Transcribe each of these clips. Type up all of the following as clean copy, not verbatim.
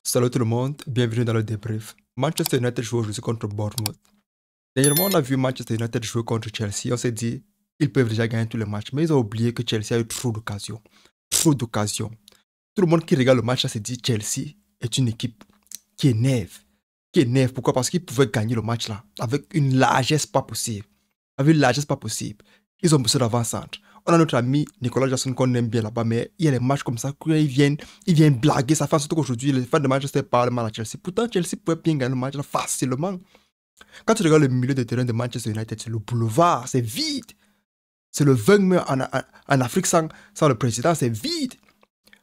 Salut tout le monde, bienvenue dans le débrief. Manchester United joue aujourd'hui contre Bournemouth. Dernièrement, on a vu Manchester United jouer contre Chelsea. On s'est dit, ils peuvent déjà gagner tous les matchs. Mais ils ont oublié que Chelsea a eu trop d'occasions. Trop d'occasions. Tout le monde qui regarde le match s'est dit, Chelsea est une équipe qui énerve. Qui énerve. Pourquoi? Parce qu'ils pouvaient gagner le match là avec une largesse pas possible. Avec une largesse pas possible. Ils ont besoin d'avant-centre. On a notre ami Nicolas Jackson qu'on aime bien là-bas, mais il y a des matchs comme ça, ils viennent blaguer. Ça fait surtout qu'aujourd'hui, les fans de Manchester parlent mal à Chelsea. Pourtant, Chelsea pouvait bien gagner le match là, facilement. Quand tu regardes le milieu de terrain de Manchester United, c'est le boulevard, c'est vide. C'est le 20 mai en Afrique sans le président, c'est vide.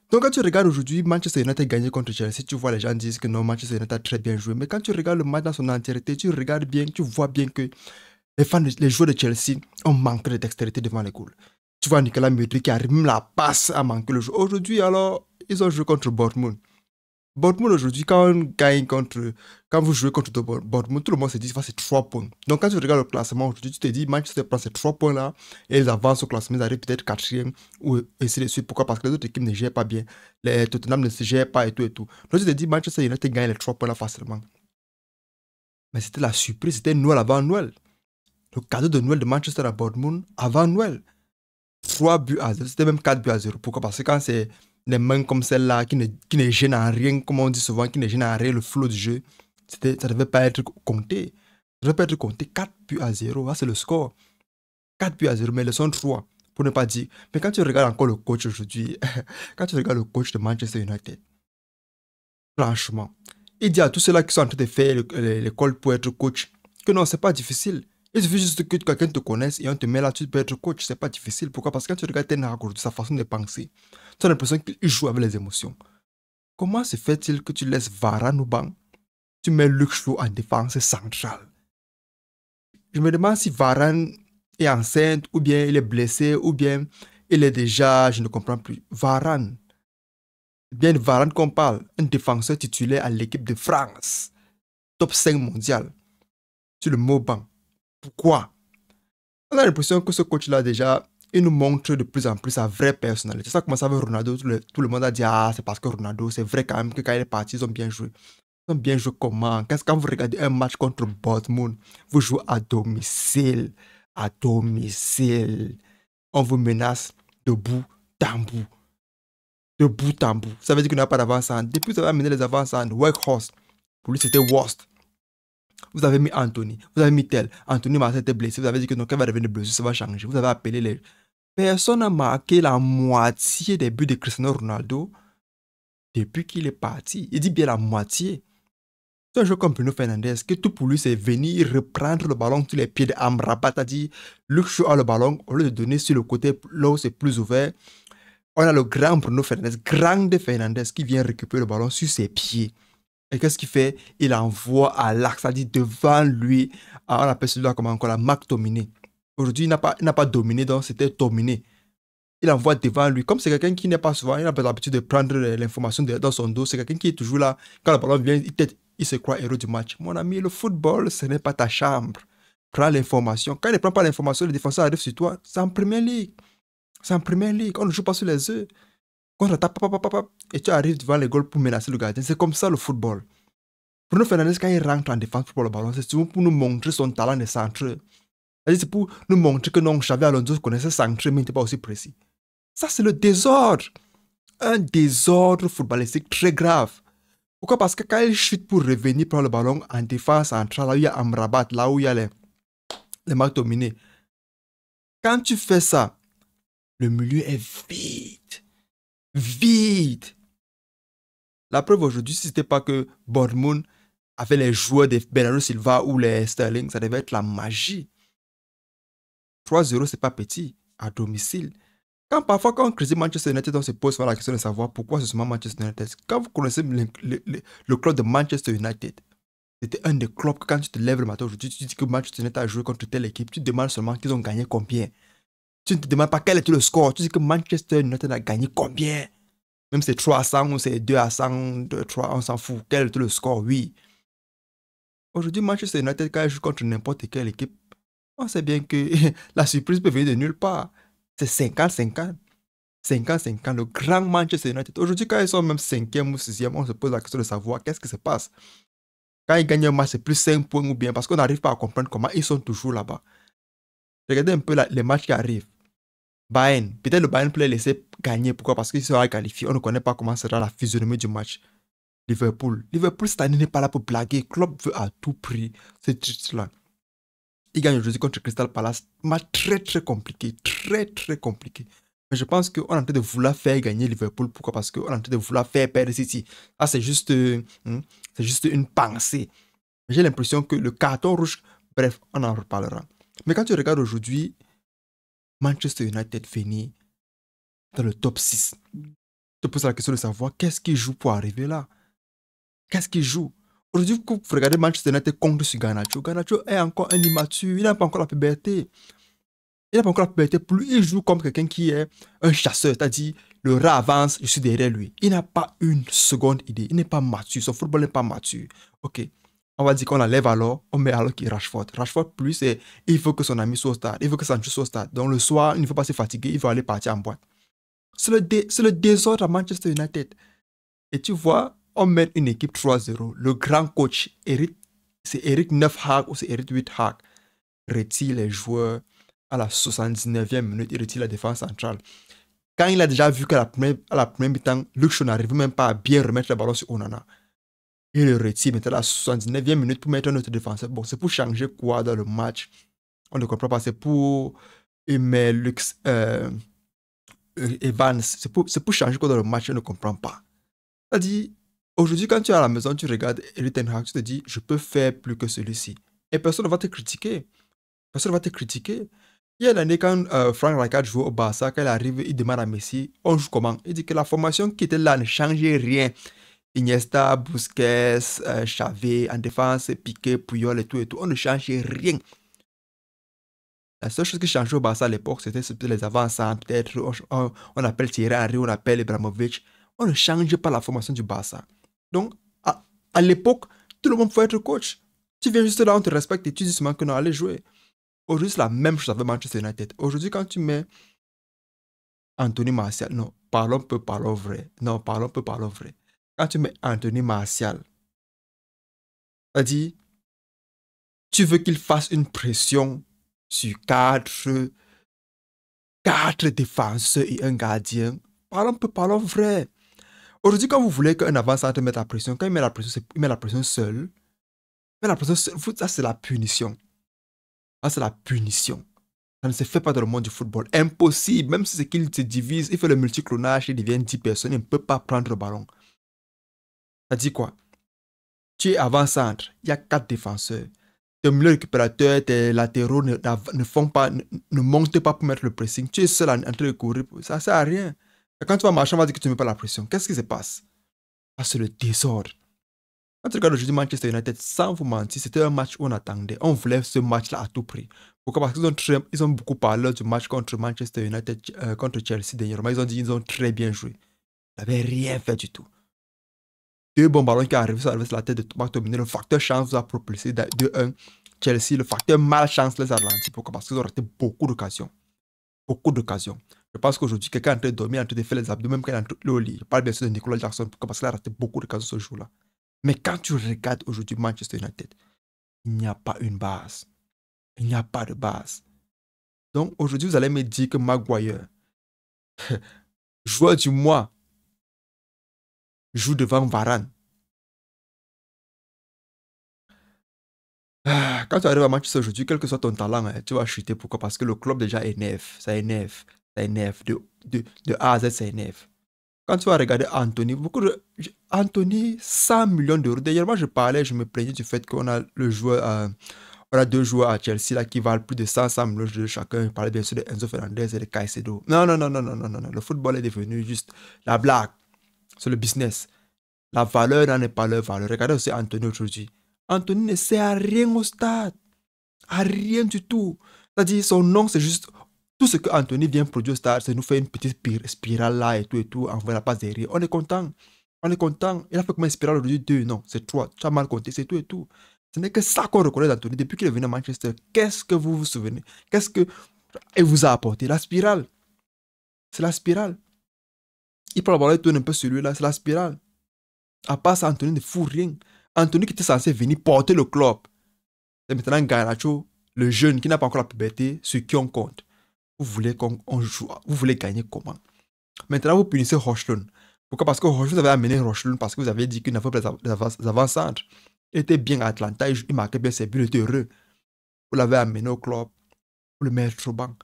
Donc quand tu regardes aujourd'hui Manchester United gagner contre Chelsea, tu vois les gens disent que non, Manchester United a très bien joué. Mais quand tu regardes le match dans son entièreté, tu regardes bien, tu vois bien que les joueurs de Chelsea ont manqué de dextérité devant les goals. Tu vois Nicolas Médri qui arrive, même la passe a manqué le jeu. Aujourd'hui, alors, ils ont joué contre Bournemouth. Bournemouth aujourd'hui, quand vous jouez contre Bournemouth, tout le monde se dit que c'est 3 points. Donc quand tu regardes le classement aujourd'hui, tu te dis Manchester prend ces 3 points là et ils avancent au classement, ils arrivent peut-être 4e ou ainsi de suite. Pourquoi? Parce que les autres équipes ne gèrent pas bien. Les Tottenham ne se gèrent pas et tout et tout. Donc tu te dis Manchester United gagne les 3 points là facilement. Mais c'était la surprise, c'était Noël avant Noël. Le cadeau de Noël de Manchester à Bournemouth avant Noël. 3 buts à 0, c'était même 4 buts à 0. Pourquoi? Parce que quand c'est des mains comme celle-là qui ne gênent en rien, comme on dit souvent, qui ne gênent en rien le flot du jeu, ça ne devait pas être compté. Ça ne devait pas être compté. 4 buts à 0, c'est le score. 4 buts à 0, mais ils sont 3, pour ne pas dire. Mais quand tu regardes encore le coach aujourd'hui, quand tu regardes le coach de Manchester United, franchement, il dit à tous ceux-là qui sont en train de faire l'école pour être coach que non, c'est pas difficile. Il suffit juste que quelqu'un te connaisse et on te met là, tu peux être coach. C'est pas difficile. Pourquoi? Parce que quand tu regardes Ten Hag aujourd'hui, sa façon de penser, tu as l'impression qu'il joue avec les émotions. Comment se fait-il que tu laisses Varane au banc, tu mets Luke Shaw en défense centrale? Je me demande si Varane est enceinte, ou bien il est blessé, ou bien il est déjà, je ne comprends plus. Varane. Bien Varane qu'on parle, un défenseur titulaire à l'équipe de France, top 5 mondial, sur le mot banc. Pourquoi? On a l'impression que ce coach-là, déjà, il nous montre de plus en plus sa vraie personnalité. Ça commence avec Ronaldo. Tout le monde a dit, ah, c'est parce que Ronaldo, c'est vrai quand même que quand il est parti, ils ont bien joué. Ils ont bien joué comment? Quand vous regardez un match contre Bournemouth, vous jouez à domicile. À domicile. On vous menace de bout en bout. De bout en bout. Ça veut dire qu'il n'y a pas d'avant-centre. Depuis que vous avez amené les avant-centres, Weghorst, pour lui, c'était worst. Vous avez mis Anthony, vous avez mis tel. Anthony Marseille était blessé. Vous avez dit que non, quand il va revenir blessé, ça va changer. Vous avez appelé les. Personne n'a marqué la moitié des buts de Cristiano Ronaldo depuis qu'il est parti. Il dit bien la moitié. C'est un joueur comme Bruno Fernandes, que tout pour lui, c'est venir reprendre le ballon sur les pieds de Amrabat. A dit, Luke Shaw a le ballon, au lieu de donner sur le côté là où c'est plus ouvert. On a le grand Bruno Fernandes, grande Fernandes, qui vient récupérer le ballon sur ses pieds. Et qu'est-ce qu'il fait? Il envoie à l'axe, c'est-à-dire devant lui, on appelle celui-là comme encore la marque dominée. Aujourd'hui, il n'a pas dominé, donc c'était dominé. Il envoie devant lui, comme c'est quelqu'un qui n'est pas souvent, il n'a pas l'habitude de prendre l'information dans son dos, c'est quelqu'un qui est toujours là. Quand le ballon vient, il se croit héros du match. Mon ami, le football, ce n'est pas ta chambre. Prends l'information. Quand il ne prend pas l'information, le défenseur arrive sur toi, c'est en première ligue. C'est en première ligue, on ne joue pas sur les œufs. Contre-attaque, et tu arrives devant les goals pour menacer le gardien. C'est comme ça le football. Bruno Fernandes, quand il rentre en défense pour le ballon, c'est souvent pour nous montrer son talent de centreur. C'est pour nous montrer que non, Xavi Alonso connaissait centreur, mais il n'était pas aussi précis. Ça, c'est le désordre. Un désordre footballistique très grave. Pourquoi? Parce que quand il chute pour revenir prendre le ballon en défense centrale, là où il y a Amrabat, là où il y a les marques dominées. Quand tu fais ça, le milieu est vide. Vide. La preuve aujourd'hui, si ce n'était pas que Bournemouth avait les joueurs de Bernardo Silva ou les Sterling, ça devait être la magie. 3-0, c'est pas petit, à domicile. Parfois, quand on critique Manchester United, on se pose la question de savoir pourquoi c'est seulement Manchester United. Quand vous connaissez le club de Manchester United, c'était un des clubs que quand tu te lèves le matin aujourd'hui, tu te dis que Manchester United a joué contre telle équipe, tu te demandes seulement qu'ils ont gagné combien. Tu ne te demandes pas quel était le score, tu dis que Manchester United a gagné combien. Même si c'est 300 ou c'est 2-100, 2-3, on s'en fout. Quel était le score? Oui. Aujourd'hui, Manchester United, quand il joue contre n'importe quelle équipe, on sait bien que la surprise peut venir de nulle part. C'est 50-50. 5 ans, le grand Manchester United. Aujourd'hui, quand ils sont même 5e ou 6e, on se pose la question de savoir qu'est-ce qui se passe. Quand ils gagnent un match, c'est plus 5 points ou bien parce qu'on n'arrive pas à comprendre comment ils sont toujours là-bas. Regardez un peu les matchs qui arrivent. Bayern, peut-être le Bayern peut les laisser gagner. Pourquoi? Parce qu'ils seront qualifiés. On ne connaît pas comment sera la physionomie du match. Liverpool, cette année n'est pas là pour blaguer. Klopp veut à tout prix ce titre-là. Il gagne aujourd'hui contre Crystal Palace. Match très très compliqué. Très très compliqué. Mais je pense qu'on est en train de vouloir faire gagner Liverpool. Pourquoi? Parce qu'on est en train de vouloir faire perdre City. Ah, c'est juste une pensée. J'ai l'impression que le carton rouge, bref, on en reparlera. Mais quand tu regardes aujourd'hui, Manchester United finit dans le top 6. Je te pose la question de savoir qu'est-ce qu'il joue pour arriver là. Qu'est-ce qu'il joue? Aujourd'hui, vous regardez Manchester United contre sur Garnacho. Garnacho est encore un immature. Il n'a pas encore la puberté. Il n'a pas encore la puberté. Plus il joue comme quelqu'un qui est un chasseur, c'est-à-dire le rat avance, je suis derrière lui. Il n'a pas une seconde idée. Il n'est pas mature. Son football n'est pas mature. Ok. On va dire qu'on l'enlève alors, on met alors qui Rashford. Rashford, plus, il faut que son ami soit au stade. Il faut que Sancho soit au stade. Donc le soir, il ne faut pas se fatiguer. Il faut aller partir en boîte. C'est le désordre à Manchester United. Et tu vois, on met une équipe 3-0. Le grand coach, c'est Eric 9 Hag ou c'est Eric 8 Hag, retire les joueurs à la 79e minute. Il retire la défense centrale. Quand il a déjà vu qu'à la première mi-temps, Luke Shaw n'arrive même pas à bien remettre le ballon sur Onana, il le retire maintenant à la 79e minute pour mettre un autre défenseur. Bon, c'est pour changer quoi dans le match? On ne comprend pas. C'est pour mettre Lux Evans. C'est pour changer quoi dans le match? On ne comprend pas. C'est-à-dire, aujourd'hui, quand tu es à la maison, tu regardes Erik ten Hag, tu te dis, je peux faire plus que celui-ci. Et personne ne va te critiquer. Personne ne va te critiquer. Il y a l'année quand Frank Rijkaard jouait au Barça, quand il arrive, il demande à Messi, on joue comment? Il dit que la formation qui était là ne changeait rien. Iniesta, Busquets, Xavi, en défense, Piqué, Puyol et tout. On ne changeait rien. La seule chose qui changeait au Barça à l'époque, c'était les avant-centres, peut-être, on appelle Thierry Henry, on appelle Ibrahimovic. On ne change pas la formation du Barça. Donc, à l'époque, tout le monde peut être coach. Tu viens juste là, on te respecte et tu dis seulement que non, allez jouer. Aujourd'hui, c'est la même chose avec Manchester United. Aujourd'hui, quand tu mets Anthony Martial, non, parlons vrai. Non, parlons vrai. Quand tu mets Anthony Martial, c'est-à-dire, tu veux qu'il fasse une pression sur quatre défenseurs et un gardien. Parlons vrai. Aujourd'hui, quand vous voulez qu'un avant-centre mette la pression, quand il met la pression seul. Ça c'est la punition. Ça c'est la punition. Ça ne se fait pas dans le monde du football. Impossible. Même si c'est qu'il se divise, il fait le multiclonage, il devient 10 personnes, il ne peut pas prendre le ballon. Ça dit quoi? Tu es avant-centre, il y a 4 défenseurs. Tes milieux récupérateurs, tes latéraux ne montent pas pour mettre le pressing. Tu es seul en train de courir. Ça ne sert à rien. Et quand tu vas marcher, on va dire que tu ne mets pas la pression. Qu'est-ce qui se passe? Ah, c'est le désordre. Quand tu regardes aujourd'hui Manchester United, sans vous mentir, c'était un match où on attendait. On voulait ce match-là à tout prix. Pourquoi? Parce qu'ils ont beaucoup parlé du match contre Manchester United, contre Chelsea dernièrement. Ils ont dit qu'ils ont très bien joué. Ils n'avaient rien fait du tout. 2 bons ballons qui arrivent sur la tête de McTominay. Le facteur chance vous a propulsé de 1. Chelsea, le facteur malchance les a ralentis. Pourquoi? Parce qu'ils ont raté beaucoup d'occasions. Beaucoup d'occasions. Je pense qu'aujourd'hui, quelqu'un est en train de dormir, en train de faire les abdos, même quand il est en train de au lit. Je parle bien sûr de Nicolas Jackson. Pourquoi? Parce qu'il a raté beaucoup d'occasions ce jour-là. Mais quand tu regardes aujourd'hui Manchester United, il n'y a pas une base. Il n'y a pas de base. Donc aujourd'hui, vous allez me dire que Maguire, joueur du mois, joue devant Varane. Quand tu arrives à Manchester aujourd'hui, quel que soit ton talent, tu vas chuter. Pourquoi? Parce que le club déjà énerve. Ça énerve. Ça énerve. De A à Z, ça énerve. Quand tu vas regarder Anthony, Anthony, 100 millions d'euros. D'ailleurs, moi, je me plaignais du fait qu'on a on a 2 joueurs à Chelsea là, qui valent plus de 100 millions d'euros chacun. Je parlais bien sûr de Enzo Fernandez et de Caicedo. Non. Le football est devenu juste la blague. C'est le business. La valeur n'en est pas leur valeur. Regardez aussi Anthony aujourd'hui. Anthony ne sert à rien au stade. À rien du tout. C'est-à-dire, son nom, c'est juste... Tout ce que Anthony vient produire au stade, c'est nous faire une petite spirale là et tout, envoyer la passe derrière. On est content. Il a fait comme une spirale aujourd'hui 2, non, c'est 3. Tu as mal compté, c'est tout et tout. Ce n'est que ça qu'on reconnaît d'Anthony. Depuis qu'il est venu à Manchester, qu'est-ce que vous vous souvenez? Qu'est-ce qu'il vous a apporté? La spirale. C'est la spirale. Il prend le ballon, il tourne un peu sur lui là, c'est la spirale. À part ça, Anthony ne fout rien. Anthony qui était censé venir porter le club. C'est maintenant Garnacho, le jeune qui n'a pas encore la puberté, sur qui on compte. Vous voulez qu'on joue, vous voulez gagner comment? Maintenant, vous punissez Rochelon. Pourquoi? Parce que Rochelon, vous avez amené Rochelon parce que vous avez dit qu'il n'avait pas des avant-centres. Il était bien à Atlanta, il marquait bien ses buts, il était heureux. Vous l'avez amené au club, vous le mettez au banc.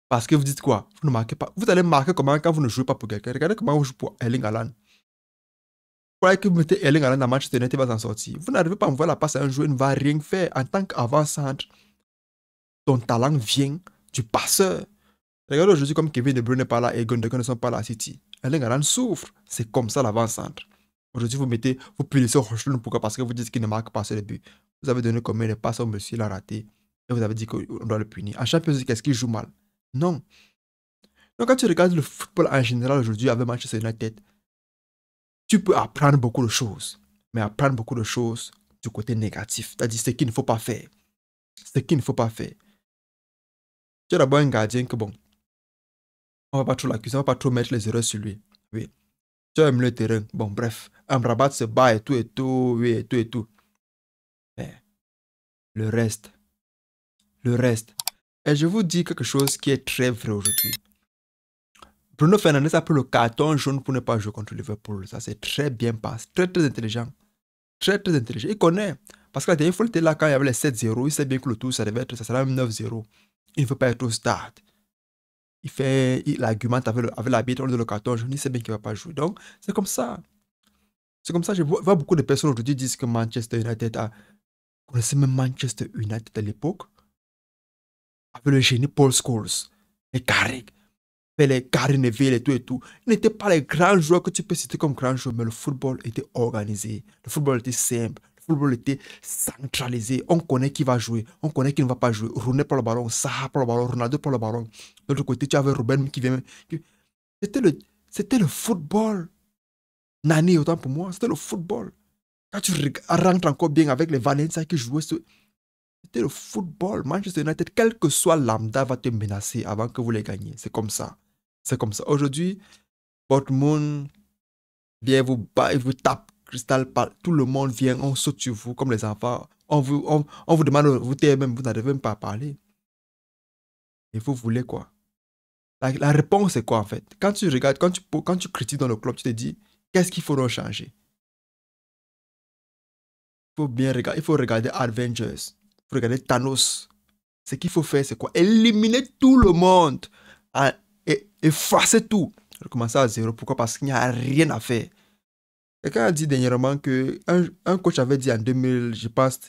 Parce que vous dites quoi? Vous ne marquez pas. Vous allez marquer comment quand vous ne jouez pas pour quelqu'un? Regardez comment vous jouez pour Erling Haaland. Vous croyez que vous mettez Erling Haaland dans Manchester United, il va s'en sortir. Vous n'arrivez pas à envoyer la passe à un joueur, il ne va rien faire. En tant qu'avant-centre, ton talent vient du passeur. Regardez aujourd'hui comme Kevin De Bruyne n'est pas là et Gundogan ne sont pas là à City. Erling Haaland souffre. C'est comme ça l'avant-centre. Aujourd'hui, vous punissez Rochelon. Pourquoi? Parce que vous dites qu'il ne marque pas assez de buts. Vous avez donné combien de passes au monsieur, il a raté. Et vous avez dit qu'on doit le punir. En Champions League, est-ce qu'il joue mal? Non. Donc quand tu regardes le football en général aujourd'hui avec Manchester United, tu peux apprendre beaucoup de choses. Mais apprendre beaucoup de choses du côté négatif. C'est-à-dire ce qu'il ne faut pas faire. Ce qu'il ne faut pas faire. Tu as d'abord un gardien que bon, on va pas trop l'accuser, on va pas trop mettre les erreurs sur lui. Oui. Tu aimes le terrain. Bon, bref. Amrabat se bat et tout, oui, et tout, et tout. Mais le reste. Et je vous dis quelque chose qui est très vrai aujourd'hui. Bruno Fernandes a pris le carton jaune pour ne pas jouer contre Liverpool. Ça, c'est très bien passé. Très, très intelligent. Très, très intelligent. Il connaît. Parce que la dernière fois, il était là quand il y avait les 7-0. Il sait bien que le tour, ça sera même 9-0. Il ne veut pas être au stade. Il argumente avec l'arbitre de le carton jaune. Il sait bien qu'il ne va pas jouer. Donc, c'est comme ça. C'est comme ça. Je vois beaucoup de personnes aujourd'hui disent que Manchester United a. Vous connaissez même Manchester United à l'époque? Avec le génie Paul Scholes. Les Carrick. Les Gary Neville et tout. Ils n'étaient pas les grands joueurs que tu peux citer comme grands joueurs, mais le football était organisé. Le football était simple. Le football était centralisé. On connaît qui va jouer. On connaît qui ne va pas jouer. Rooney pour le ballon, Saha pour le ballon, Ronaldo pour le ballon. De l'autre côté, tu avais Robben qui vient. C'était le football. Nani, autant pour moi, c'était le football. Quand tu rentres encore bien avec les Valencia qui jouaient, c'était le football. Manchester United, quel que soit lambda, va te menacer avant que vous les gagniez. C'est comme ça. C'est comme ça. Aujourd'hui, Dortmund vient vous battre, vous tape Crystal Palace. Tout le monde vient, on saute sur vous comme les enfants. On vous demande, vous taisez même, vous n'arrivez même pas à parler. Et vous voulez quoi? La réponse c'est quoi en fait? Quand tu regardes, quand tu critiques dans le club, tu te dis, qu'est-ce qu'il faudra changer? Il faut regarder Avengers. Il faut regarder Thanos. Ce qu'il faut faire, c'est quoi? Éliminer tout le monde. Et effacer tout. Recommencer à zéro. Pourquoi? Parce qu'il n'y a rien à faire. Quelqu'un a dit dernièrement que un coach avait dit en 2000, je pense,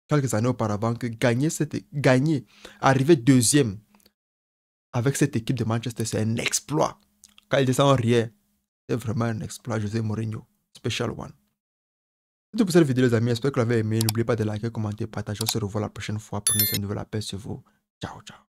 quelques années auparavant, que gagner, arriver deuxième avec cette équipe de Manchester, c'est un exploit. Quand il descend en rien, c'est vraiment un exploit. José Mourinho, special one. C'est tout pour cette vidéo les amis, j'espère que vous l'avez aimé. N'oubliez pas de liker, commenter, partager. On se revoit la prochaine fois. Prenez soin de vous, la paix sur vous. Ciao, ciao.